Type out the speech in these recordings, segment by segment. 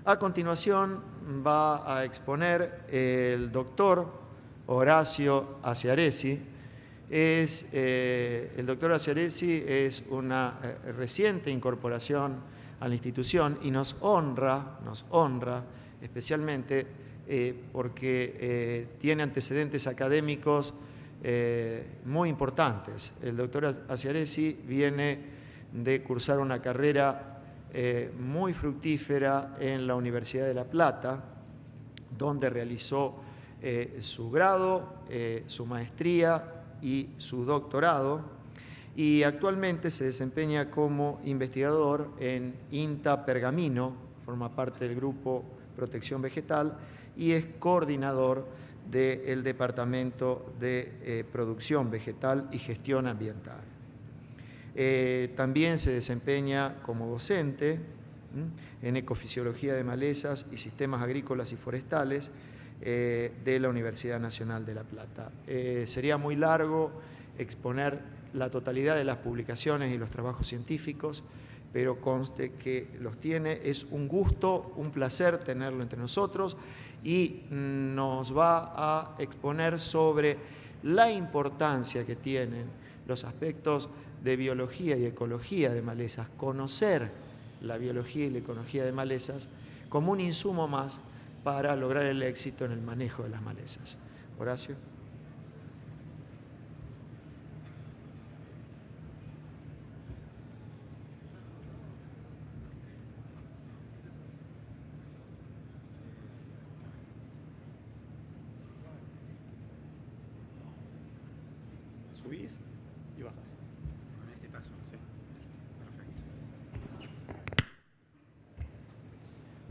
A continuación va a exponer el doctor Horacio Acciaresi. El doctor Acciaresi es una reciente incorporación a la institución y nos honra especialmente porque tiene antecedentes académicos muy importantes. El doctor Acciaresi viene de cursar una carrera muy fructífera en la Universidad de La Plata, donde realizó su grado, su maestría y su doctorado, y actualmente se desempeña como investigador en INTA Pergamino, forma parte del grupo Protección Vegetal y es coordinador del Departamento de Producción Vegetal y Gestión Ambiental. También se desempeña como docente en Ecofisiología de Malezas y Sistemas Agrícolas y Forestales de la Universidad Nacional de La Plata. Sería muy largo exponer la totalidad de las publicaciones y los trabajos científicos, pero conste que los tiene. Es un gusto, un placer tenerlo entre nosotros y nos va a exponer sobre la importancia que tienen los aspectos de biología y ecología de malezas, conocer la biología y la ecología de malezas como un insumo más para lograr el éxito en el manejo de las malezas. Horacio. Subís y bajas. En este caso, sí. Perfecto.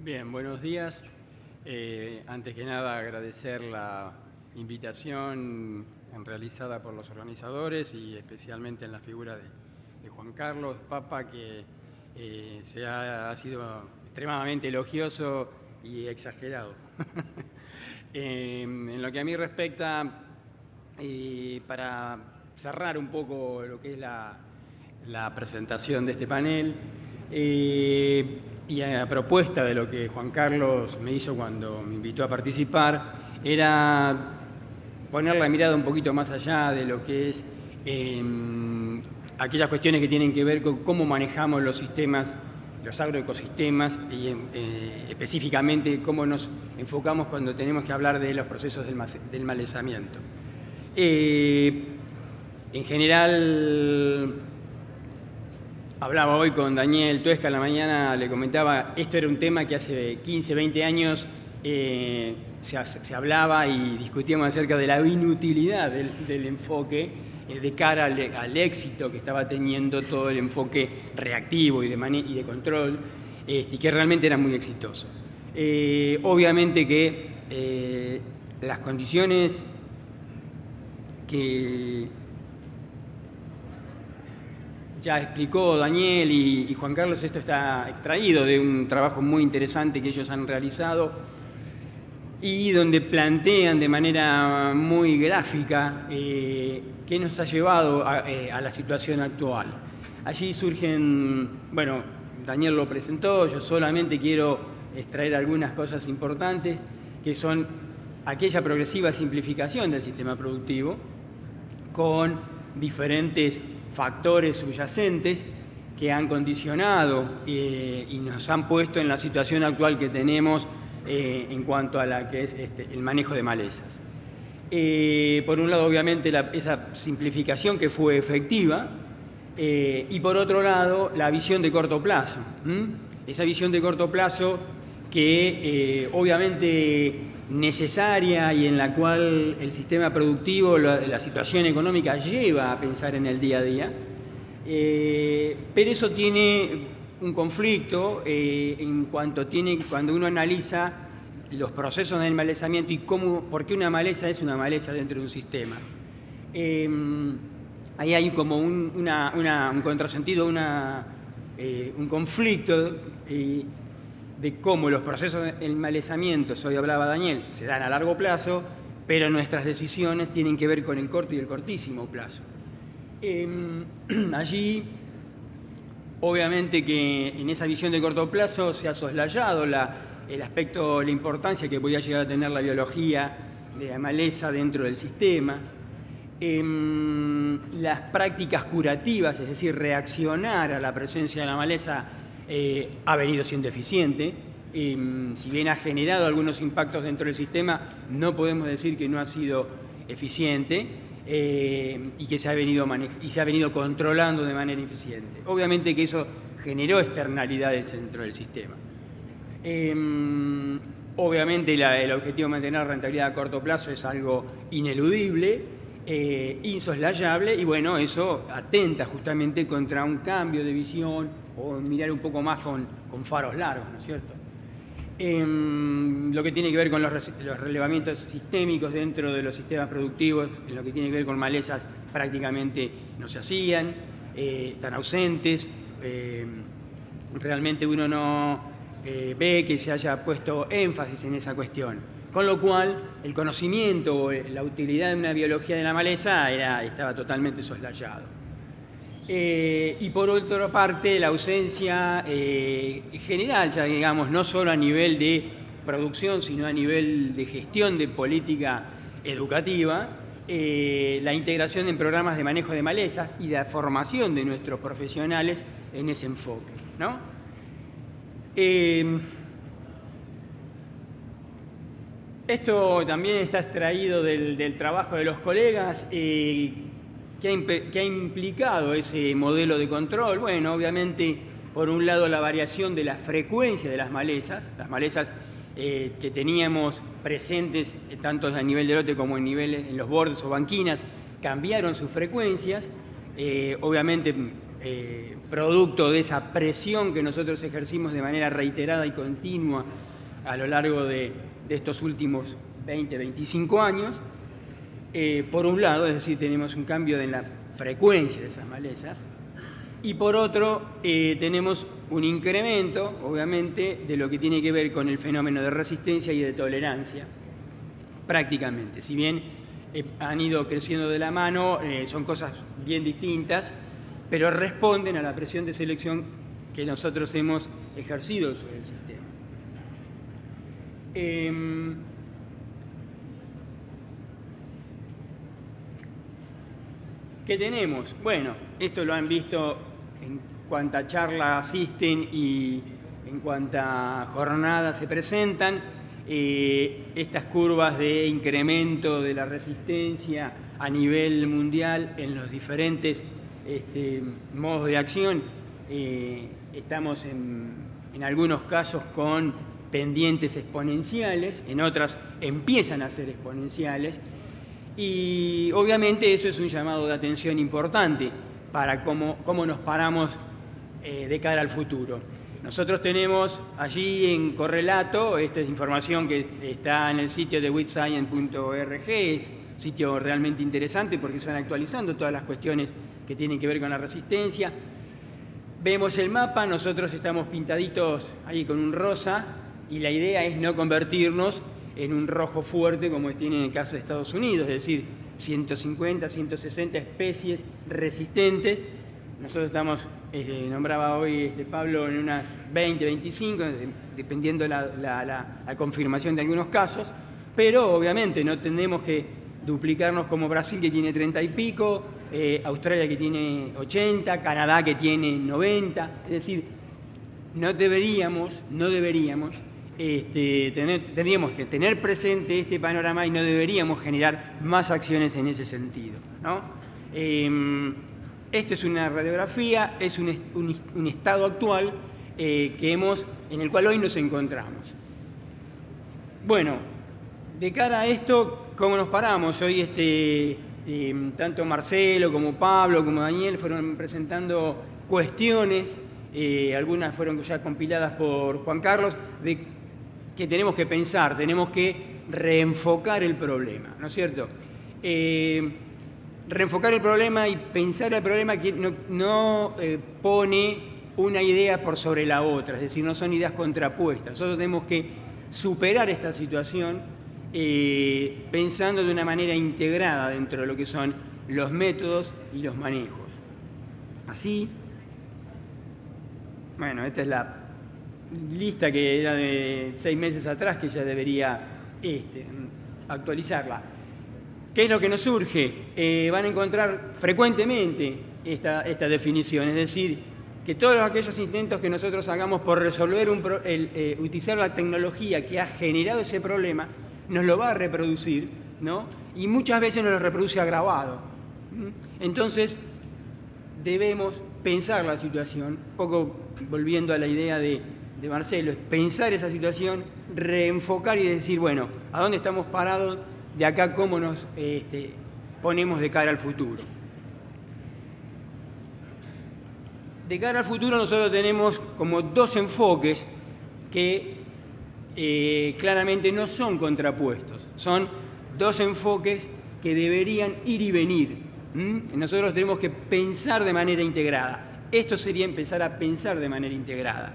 Bien, buenos días. Antes que nada, agradecer la invitación realizada por los organizadores y especialmente en la figura de Juan Carlos Papa, que ha sido extremadamente elogioso y exagerado. En lo que a mí respecta, para cerrar un poco lo que es la presentación de este panel, y a propuesta de lo que Juan Carlos me hizo cuando me invitó a participar, era poner la mirada un poquito más allá de lo que es aquellas cuestiones que tienen que ver con cómo manejamos los sistemas, los agroecosistemas, y específicamente cómo nos enfocamos cuando tenemos que hablar de los procesos del malezamiento. En general, hablaba hoy con Daniel Tuesca en la mañana, le comentaba, esto era un tema que hace 15, 20 años se hablaba y discutíamos acerca de la inutilidad del enfoque de cara al éxito que estaba teniendo todo el enfoque reactivo y de control, y que realmente era muy exitoso. Obviamente que las condiciones que ya explicó Daniel y Juan Carlos, esto está extraído de un trabajo muy interesante que ellos han realizado y donde plantean de manera muy gráfica qué nos ha llevado a la situación actual. Allí surgen, bueno, Daniel lo presentó, yo solamente quiero extraer algunas cosas importantes, que son aquella progresiva simplificación del sistema productivo con diferentes factores subyacentes que han condicionado y nos han puesto en la situación actual que tenemos en cuanto a la que es el manejo de malezas. Por un lado, obviamente, esa simplificación que fue efectiva, y por otro lado, la visión de corto plazo. Esa visión de corto plazo que obviamente necesaria y en la cual el sistema productivo, la situación económica lleva a pensar en el día a día, pero eso tiene un conflicto en cuando uno analiza los procesos del malezamiento y por qué una maleza es una maleza dentro de un sistema. Ahí hay como un contrasentido, un conflicto de cómo los procesos del malezamiento, hoy hablaba Daniel, se dan a largo plazo, pero nuestras decisiones tienen que ver con el corto y el cortísimo plazo. Allí, obviamente que en esa visión de corto plazo se ha soslayado el aspecto, la importancia que podía llegar a tener la biología de la maleza dentro del sistema, las prácticas curativas, es decir, reaccionar a la presencia de la maleza, ha venido siendo eficiente. Si bien ha generado algunos impactos dentro del sistema, no podemos decir que no ha sido eficiente y que se ha venido controlando de manera eficiente. Obviamente que eso generó externalidades dentro del sistema. Obviamente el objetivo de mantener la rentabilidad a corto plazo es algo ineludible, insoslayable, y bueno, eso atenta justamente contra un cambio de visión o mirar un poco más con faros largos, ¿no es cierto? Lo que tiene que ver con los relevamientos sistémicos dentro de los sistemas productivos, en lo que tiene que ver con malezas, prácticamente no se hacían, están ausentes. Realmente uno no ve que se haya puesto énfasis en esa cuestión. Con lo cual, el conocimiento o la utilidad de una biología de la maleza estaba totalmente soslayado. Y por otra parte, la ausencia general, ya digamos, no solo a nivel de producción, sino a nivel de gestión de política educativa, la integración en programas de manejo de malezas y la formación de nuestros profesionales en ese enfoque, ¿no? Esto también está extraído del trabajo de los colegas que ha implicado ese modelo de control. Bueno, obviamente, por un lado, la variación de la frecuencia de las malezas que teníamos presentes tanto a nivel de lote como en los bordes o banquinas, cambiaron sus frecuencias, obviamente producto de esa presión que nosotros ejercimos de manera reiterada y continua a lo largo de estos últimos 20, 25 años. Por un lado, es decir, tenemos un cambio en la frecuencia de esas malezas, y por otro, tenemos un incremento, obviamente, de lo que tiene que ver con el fenómeno de resistencia y de tolerancia, prácticamente. Si bien han ido creciendo de la mano, son cosas bien distintas, pero responden a la presión de selección que nosotros hemos ejercido sobre el sistema. ¿Qué tenemos? Bueno, esto lo han visto en cuanta charla asisten y en cuanta jornada se presentan. Estas curvas de incremento de la resistencia a nivel mundial en los diferentes modos de acción. Estamos en algunos casos con pendientes exponenciales, en otras empiezan a ser exponenciales. Y obviamente eso es un llamado de atención importante para cómo nos paramos de cara al futuro. Nosotros tenemos allí en correlato, esta es información que está en el sitio de witscience.org, es un sitio realmente interesante porque se van actualizando todas las cuestiones que tienen que ver con la resistencia. Vemos el mapa, nosotros estamos pintaditos ahí con un rosa y la idea es no convertirnos en un rojo fuerte como tiene en el caso de Estados Unidos, es decir, 150, 160 especies resistentes. Nosotros estamos, nombraba hoy Pablo, en unas 20, 25, dependiendo la confirmación de algunos casos, pero obviamente no tenemos que duplicarnos como Brasil, que tiene 30 y pico, Australia, que tiene 80, Canadá, que tiene 90, es decir, no deberíamos tendríamos que tener presente este panorama y no deberíamos generar más acciones en ese sentido, ¿no? Esta es una radiografía, es un estado actual en el cual hoy nos encontramos. Bueno, de cara a esto, ¿cómo nos paramos? Hoy tanto Marcelo como Pablo como Daniel fueron presentando cuestiones, algunas fueron ya compiladas por Juan Carlos, de que tenemos que pensar, tenemos que reenfocar el problema, ¿no es cierto? Reenfocar el problema y pensar el problema que no pone una idea por sobre la otra, es decir, no son ideas contrapuestas. Nosotros tenemos que superar esta situación pensando de una manera integrada dentro de lo que son los métodos y los manejos. Así, bueno, esta es lista que era de 6 meses atrás, que ya debería actualizarla. ¿Qué es lo que nos surge? Van a encontrar frecuentemente esta definición, es decir, que todos aquellos intentos que nosotros hagamos por resolver utilizar la tecnología que ha generado ese problema, nos lo va a reproducir, ¿no? Y muchas veces nos lo reproduce agravado. Entonces, debemos pensar la situación, un poco volviendo a la idea de Marcelo, es pensar esa situación, reenfocar y decir, bueno, ¿a dónde estamos parados? De acá, ¿cómo nos ponemos de cara al futuro? De cara al futuro nosotros tenemos como 2 enfoques que claramente no son contrapuestos, son 2 enfoques que deberían ir y venir. Nosotros tenemos que pensar de manera integrada. Esto sería empezar a pensar de manera integrada.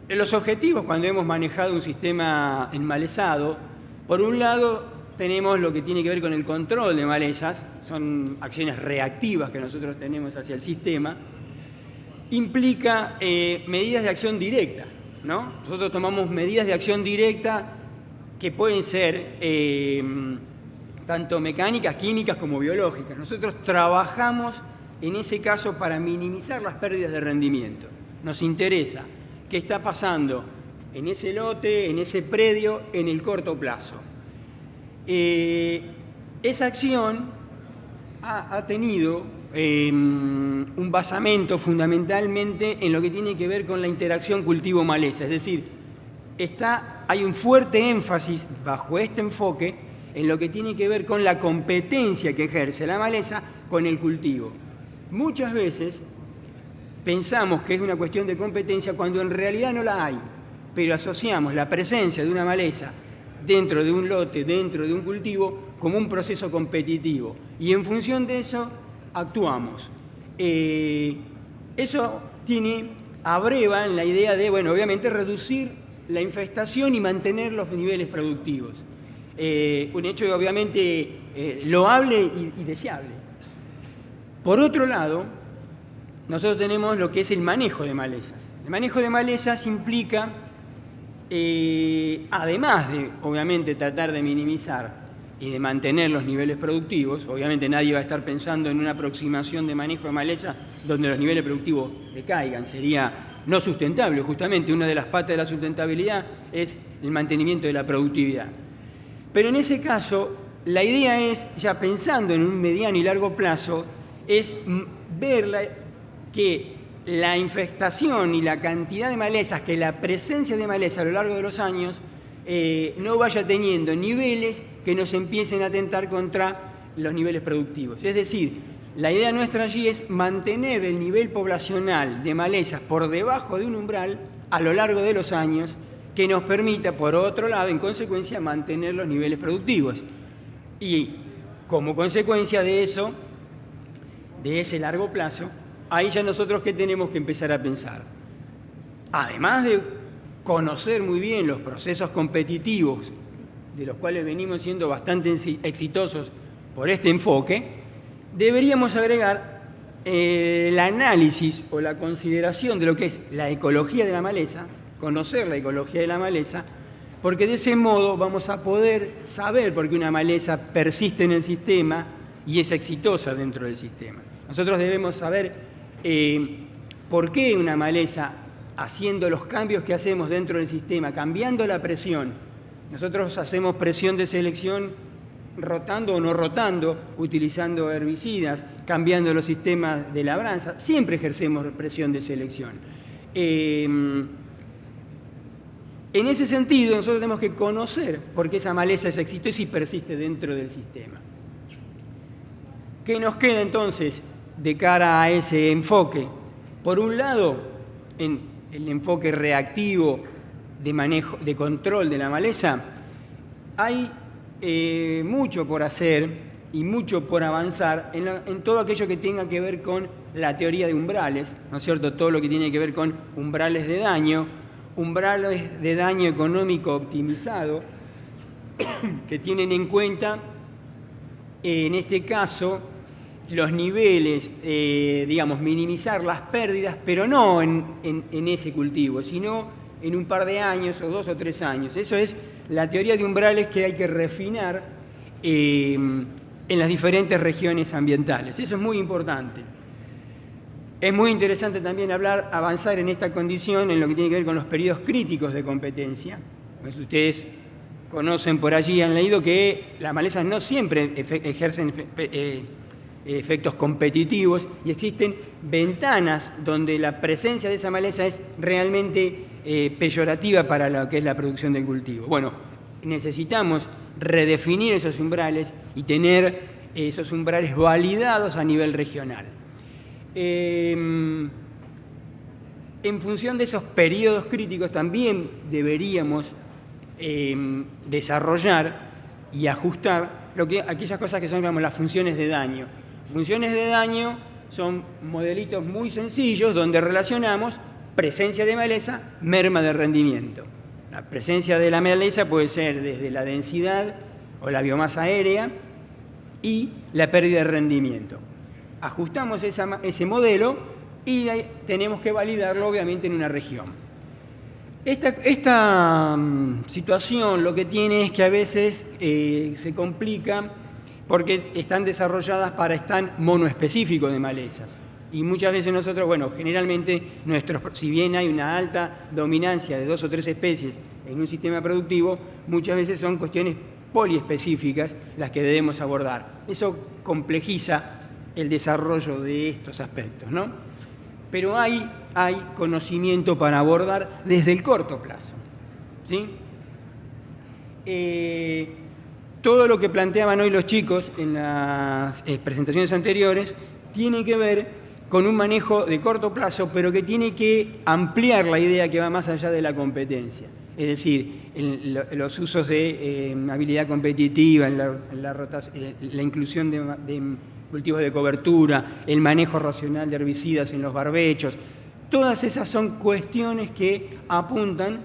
Los objetivos cuando hemos manejado un sistema enmalezado, por un lado tenemos lo que tiene que ver con el control de malezas, son acciones reactivas que nosotros tenemos hacia el sistema, implica medidas de acción directa, ¿no? Nosotros tomamos medidas de acción directa que pueden ser tanto mecánicas, químicas como biológicas. Nosotros trabajamos en ese caso para minimizar las pérdidas de rendimiento. Nos interesa qué está pasando en ese lote, en ese predio, en el corto plazo. Esa acción ha tenido un basamento fundamentalmente en lo que tiene que ver con la interacción cultivo-maleza, es decir, hay un fuerte énfasis bajo este enfoque en lo que tiene que ver con la competencia que ejerce la maleza con el cultivo. Muchas veces pensamos que es una cuestión de competencia cuando en realidad no la hay, pero asociamos la presencia de una maleza dentro de un lote, dentro de un cultivo, como un proceso competitivo. Y en función de eso, actuamos. Eso abreva en la idea de, bueno, obviamente reducir la infestación y mantener los niveles productivos. Un hecho obviamente loable y deseable. Por otro lado, nosotros tenemos lo que es el manejo de malezas. El manejo de malezas implica, además de, obviamente, tratar de minimizar y de mantener los niveles productivos, obviamente nadie va a estar pensando en una aproximación de manejo de malezas donde los niveles productivos decaigan, sería no sustentable. Justamente una de las patas de la sustentabilidad es el mantenimiento de la productividad. Pero en ese caso, la idea es, ya pensando en un mediano y largo plazo, es ver que la infestación y la cantidad de malezas, que la presencia de maleza a lo largo de los años no vaya teniendo niveles que nos empiecen a atentar contra los niveles productivos. Es decir, la idea nuestra allí es mantener el nivel poblacional de malezas por debajo de un umbral a lo largo de los años que nos permita, por otro lado, en consecuencia, mantener los niveles productivos. Y como consecuencia de eso, de ese largo plazo, ahí ya nosotros ¿qué tenemos que empezar a pensar? Además de conocer muy bien los procesos competitivos, de los cuales venimos siendo bastante exitosos por este enfoque, deberíamos agregar el análisis o la consideración de lo que es la ecología de la maleza, conocer la ecología de la maleza, porque de ese modo vamos a poder saber por qué una maleza persiste en el sistema y es exitosa dentro del sistema. Nosotros debemos saber por qué una maleza, haciendo los cambios que hacemos dentro del sistema, cambiando la presión, nosotros hacemos presión de selección rotando o no rotando, utilizando herbicidas, cambiando los sistemas de labranza, siempre ejercemos presión de selección. En ese sentido, nosotros tenemos que conocer por qué esa maleza es exitosa y persiste dentro del sistema. ¿Qué nos queda entonces de cara a ese enfoque? Por un lado, en el enfoque reactivo de manejo, de control de la maleza, hay mucho por hacer y mucho por avanzar en todo aquello que tenga que ver con la teoría de umbrales, ¿no es cierto? Todo lo que tiene que ver con umbrales de daño económico optimizado, que tienen en cuenta, en este caso, los niveles, digamos, minimizar las pérdidas, pero no en ese cultivo, sino en un par de años o 2 o 3 años. Eso es la teoría de umbrales que hay que refinar en las diferentes regiones ambientales. Eso es muy importante. Es muy interesante también avanzar en esta condición en lo que tiene que ver con los periodos críticos de competencia. Pues ustedes conocen por allí, han leído que las malezas no siempre ejercen efectos competitivos y existen ventanas donde la presencia de esa maleza es realmente peyorativa para lo que es la producción del cultivo. Bueno, necesitamos redefinir esos umbrales y tener esos umbrales validados a nivel regional. En función de esos periodos críticos también deberíamos desarrollar y ajustar aquellas cosas que son, digamos, las funciones de daño. Funciones de daño son modelitos muy sencillos donde relacionamos presencia de maleza, merma de rendimiento. La presencia de la maleza puede ser desde la densidad o la biomasa aérea y la pérdida de rendimiento. Ajustamos ese modelo y tenemos que validarlo obviamente en una región. Esta situación lo que tiene es que a veces se complica porque están desarrolladas para stand monoespecífico de malezas. Y muchas veces nosotros, bueno, generalmente si bien hay una alta dominancia de 2 o 3 especies en un sistema productivo, muchas veces son cuestiones poliespecíficas las que debemos abordar. Eso complejiza el desarrollo de estos aspectos, ¿no? Pero hay conocimiento para abordar desde el corto plazo, ¿sí? Todo lo que planteaban hoy los chicos en las presentaciones anteriores tiene que ver con un manejo de corto plazo, pero que tiene que ampliar la idea que va más allá de la competencia. Es decir, los usos de habilidad competitiva, la inclusión de cultivos de cobertura, el manejo racional de herbicidas en los barbechos. Todas esas son cuestiones que apuntan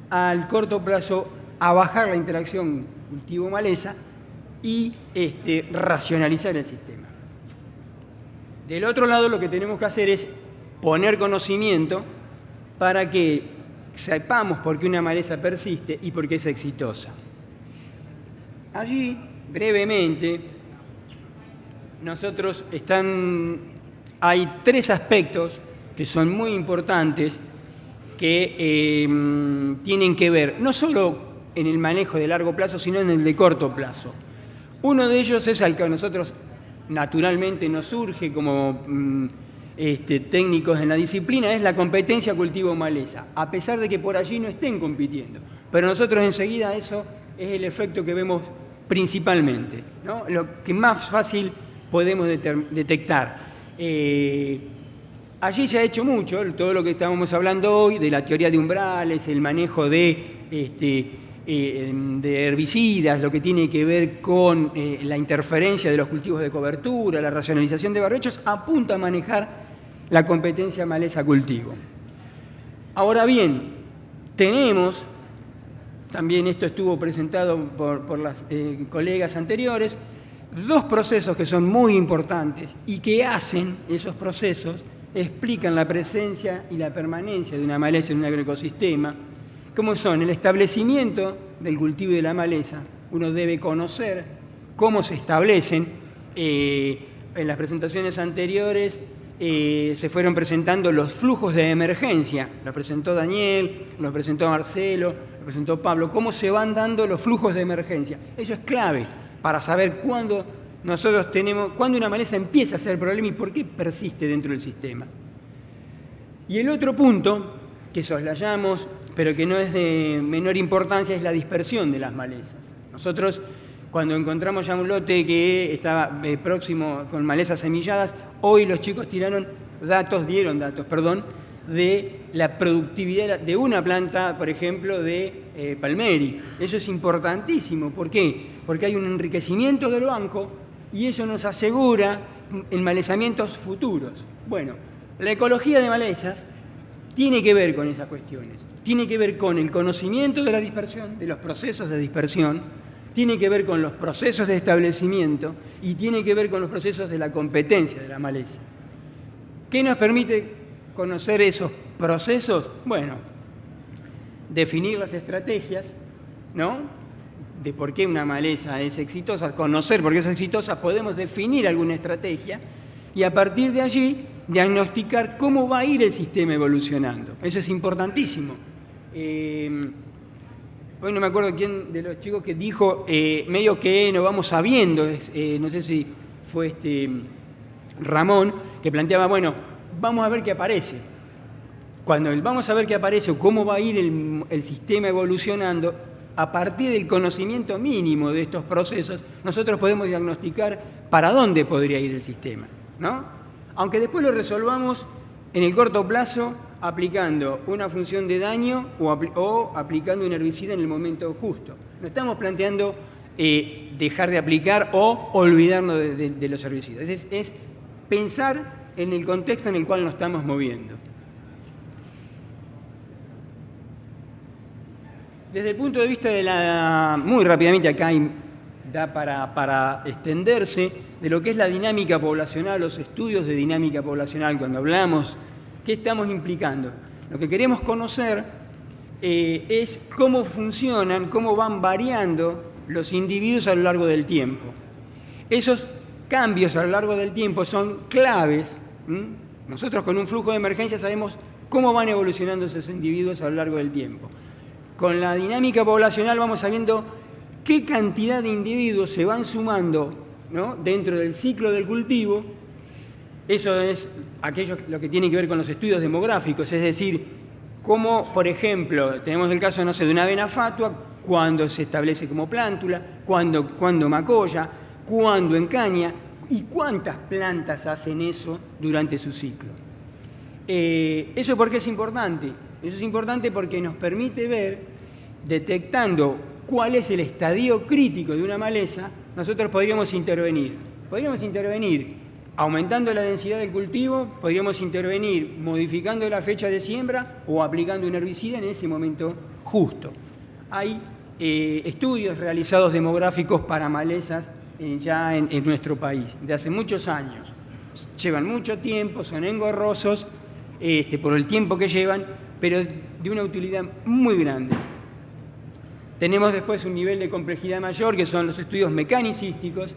al corto plazo a bajar la interacción cultivo-maleza y racionalizar el sistema. Del otro lado, lo que tenemos que hacer es poner conocimiento para que sepamos por qué una maleza persiste y por qué es exitosa. Allí, brevemente, hay 3 aspectos que son muy importantes que tienen que ver no solo en el manejo de largo plazo, sino en el de corto plazo. Uno de ellos es al que a nosotros naturalmente nos surge como técnicos en la disciplina, es la competencia cultivo-maleza, a pesar de que por allí no estén compitiendo. Pero nosotros enseguida eso es el efecto que vemos principalmente, ¿no? Lo que más fácil podemos detectar. Allí se ha hecho mucho, todo lo que estábamos hablando hoy, de la teoría de umbrales, el manejo de herbicidas, lo que tiene que ver con la interferencia de los cultivos de cobertura, la racionalización de barbechos, apunta a manejar la competencia maleza-cultivo. Ahora bien, tenemos, también esto estuvo presentado por las colegas anteriores, 2 procesos que son muy importantes y que hacen esos procesos, explican la presencia y la permanencia de una maleza en un agroecosistema, como son el establecimiento del cultivo de la maleza. Uno debe conocer cómo se establecen. En las presentaciones anteriores se fueron presentando los flujos de emergencia. Lo presentó Daniel, lo presentó Marcelo, lo presentó Pablo. Cómo se van dando los flujos de emergencia. Eso es clave para saber cuándo una maleza empieza a ser problema y por qué persiste dentro del sistema. Y el otro punto que soslayamos, pero que no es de menor importancia, es la dispersión de las malezas. Nosotros, cuando encontramos ya un lote que estaba próximo con malezas semilladas, hoy los chicos dieron datos de la productividad de una planta, por ejemplo, de palmeri. Eso es importantísimo. ¿Por qué? Porque hay un enriquecimiento del banco y eso nos asegura enmalezamientos futuros. Bueno, la ecología de malezas tiene que ver con esas cuestiones. Tiene que ver con el conocimiento de la dispersión, de los procesos de dispersión, tiene que ver con los procesos de establecimiento y tiene que ver con los procesos de la competencia de la maleza. ¿Qué nos permite conocer esos procesos? Bueno, definir las estrategias, ¿no?, de por qué una maleza es exitosa, conocer por qué es exitosa, podemos definir alguna estrategia y a partir de allí diagnosticar cómo va a ir el sistema evolucionando. Eso es importantísimo. Hoy no me acuerdo quién de los chicos que dijo, medio que nos vamos sabiendo, no sé si fue Ramón, que planteaba, bueno, vamos a ver qué aparece. Cuando vamos a ver qué aparece o cómo va a ir el sistema evolucionando, a partir del conocimiento mínimo de estos procesos, nosotros podemos diagnosticar para dónde podría ir el sistema, ¿no? Aunque después lo resolvamos en el corto plazo aplicando una función de daño o aplicando un herbicida en el momento justo. No estamos planteando dejar de aplicar o olvidarnos de los herbicidas. Es pensar en el contexto en el cual nos estamos moviendo. Desde el punto de vista de muy rápidamente acá da para extenderse, de lo que es la dinámica poblacional, los estudios de dinámica poblacional, cuando hablamos, ¿qué estamos implicando? Lo que queremos conocer es cómo funcionan, cómo van variando los individuos a lo largo del tiempo. Esos cambios a lo largo del tiempo son claves. Nosotros con un flujo de emergencia sabemos cómo van evolucionando esos individuos a lo largo del tiempo. Con la dinámica poblacional vamos sabiendo qué cantidad de individuos se van sumando, ¿no?, dentro del ciclo del cultivo. Eso es lo que tiene que ver con los estudios demográficos, es decir, cómo, por ejemplo, tenemos el caso, no sé, de una avena fatua, cuándo se establece como plántula, cuándo macolla, cuándo encaña y cuántas plantas hacen eso durante su ciclo. ¿Eso por qué es importante? Eso es importante porque nos permite ver, detectando cuál es el estadio crítico de una maleza, nosotros podríamos intervenir. Podríamos intervenir aumentando la densidad del cultivo, podríamos intervenir modificando la fecha de siembra o aplicando un herbicida en ese momento justo. Hay estudios realizados demográficos para malezas ya en nuestro país, de hace muchos años. Llevan mucho tiempo, son engorrosos por el tiempo que llevan, pero de una utilidad muy grande. Tenemos después un nivel de complejidad mayor, que son los estudios mecanicísticos,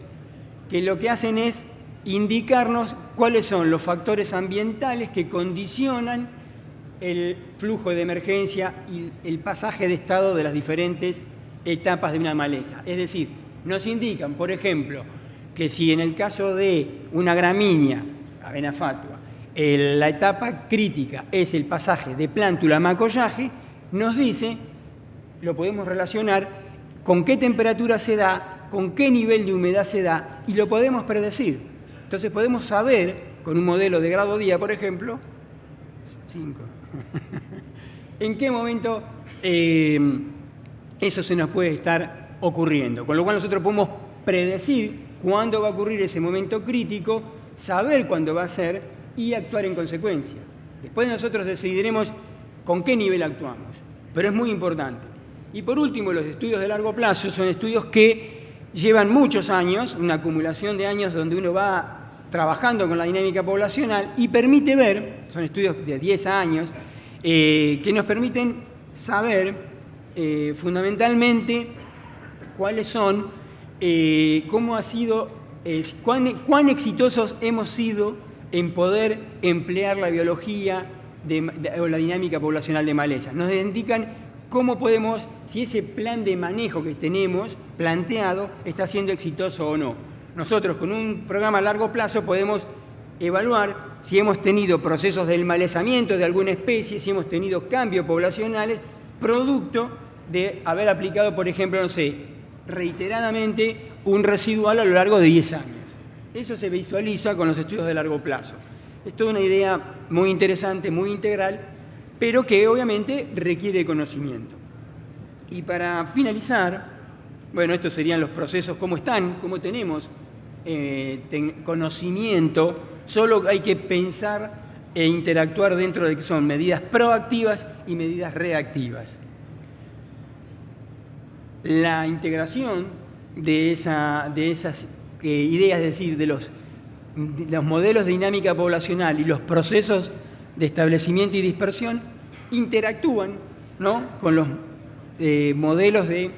que lo que hacen es indicarnos cuáles son los factores ambientales que condicionan el flujo de emergencia y el pasaje de estado de las diferentes etapas de una maleza. Es decir, nos indican, por ejemplo, que si en el caso de una gramínea, avena fatua, la etapa crítica es el pasaje de plántula a macollaje, nos dice, lo podemos relacionar con qué temperatura se da, con qué nivel de humedad se da, y lo podemos predecir. Entonces podemos saber, con un modelo de grado día, por ejemplo, 5, en qué momento eso se nos puede estar ocurriendo. Con lo cual nosotros podemos predecir cuándo va a ocurrir ese momento crítico, saber cuándo va a ser y actuar en consecuencia. Después nosotros decidiremos con qué nivel actuamos, pero es muy importante. Y por último, los estudios de largo plazo son estudios que llevan muchos años, una acumulación de años donde uno va trabajando con la dinámica poblacional y permite ver, son estudios de 10 años, que nos permiten saber fundamentalmente cuáles son, cómo ha sido, cuán exitosos hemos sido en poder emplear la biología o la dinámica poblacional de malezas. Nos indican cómo podemos, si ese plan de manejo que tenemos planteado está siendo exitoso o no. Nosotros con un programa a largo plazo podemos evaluar si hemos tenido procesos de malezamiento de alguna especie, si hemos tenido cambios poblacionales, producto de haber aplicado, por ejemplo, no sé, reiteradamente un residual a lo largo de 10 años. Eso se visualiza con los estudios de largo plazo. Es toda una idea muy interesante, muy integral, pero que obviamente requiere conocimiento. Y para finalizar, bueno, estos serían los procesos, cómo están, cómo tenemos conocimiento, solo hay que pensar e interactuar dentro de que son medidas proactivas y medidas reactivas. La integración de esas ideas, es decir, de los modelos de dinámica poblacional y los procesos de establecimiento y dispersión interactúan, ¿no?, con los modelos de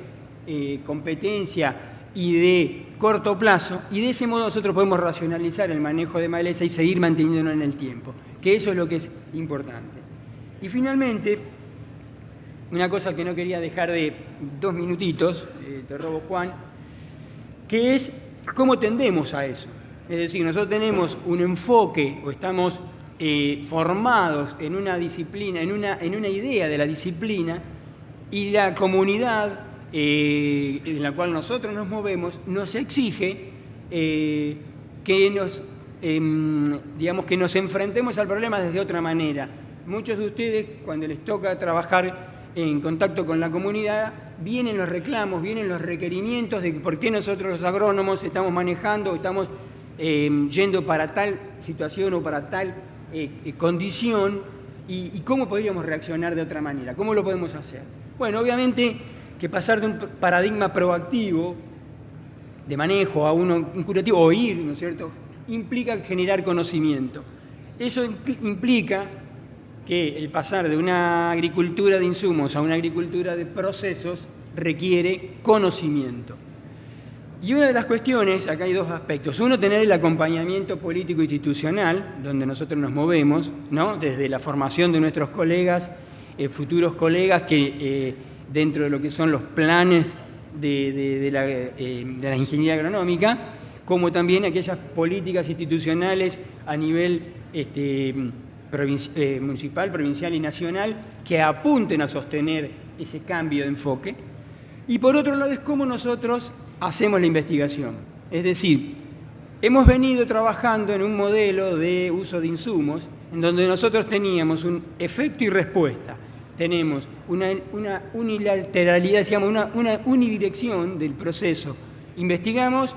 competencia y de corto plazo, y de ese modo nosotros podemos racionalizar el manejo de maleza y seguir manteniéndolo en el tiempo, que eso es lo que es importante. Y finalmente, una cosa que no quería dejar de 2 minutitos, te robo, Juan, que es cómo tendemos a eso. Es decir, nosotros tenemos un enfoque o estamos formados en una disciplina, en una idea de la disciplina, y la comunidad en la cual nosotros nos movemos nos exige que nos enfrentemos al problema desde otra manera. Muchos de ustedes, cuando les toca trabajar en contacto con la comunidad, vienen los reclamos, vienen los requerimientos de por qué nosotros los agrónomos estamos manejando, estamos yendo para tal situación o para tal condición, y cómo podríamos reaccionar de otra manera, cómo lo podemos hacer. Bueno, obviamente que pasar de un paradigma proactivo de manejo a un curativo, o ir, ¿no es cierto?, implica generar conocimiento. Eso implica que el pasar de una agricultura de insumos a una agricultura de procesos requiere conocimiento. Y una de las cuestiones, acá hay 2 aspectos. Uno, tener el acompañamiento político institucional, donde nosotros nos movemos, ¿no?, desde la formación de nuestros colegas, futuros colegas, que dentro de lo que son los planes de la ingeniería agronómica, como también aquellas políticas institucionales a nivel municipal, provincial y nacional, que apunten a sostener ese cambio de enfoque. Y por otro lado es cómo nosotros hacemos la investigación. Es decir, hemos venido trabajando en un modelo de uso de insumos en donde nosotros teníamos un efecto y respuesta. Tenemos una unilateralidad, digamos, una unidirección del proceso. Investigamos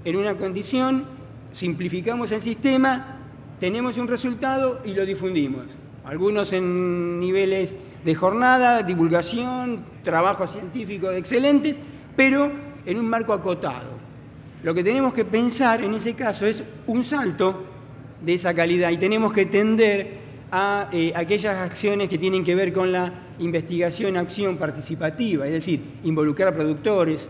en una condición, simplificamos el sistema, tenemos un resultado y lo difundimos. Algunos en niveles de jornada, divulgación, trabajos científicos excelentes, pero en un marco acotado. Lo que tenemos que pensar en ese caso es un salto de esa calidad, y tenemos que tender a aquellas acciones que tienen que ver con la investigación-acción participativa, es decir, involucrar a productores,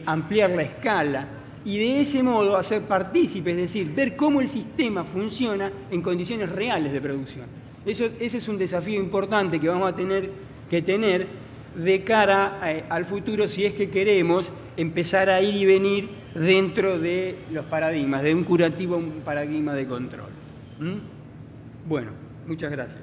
ampliar la escala, y de ese modo hacer partícipes, es decir, ver cómo el sistema funciona en condiciones reales de producción. Ese es un desafío importante que vamos a tener que tener de cara al futuro, si es que queremos empezar a ir y venir dentro de los paradigmas, de un curativo a un paradigma de control. Bueno, muchas gracias.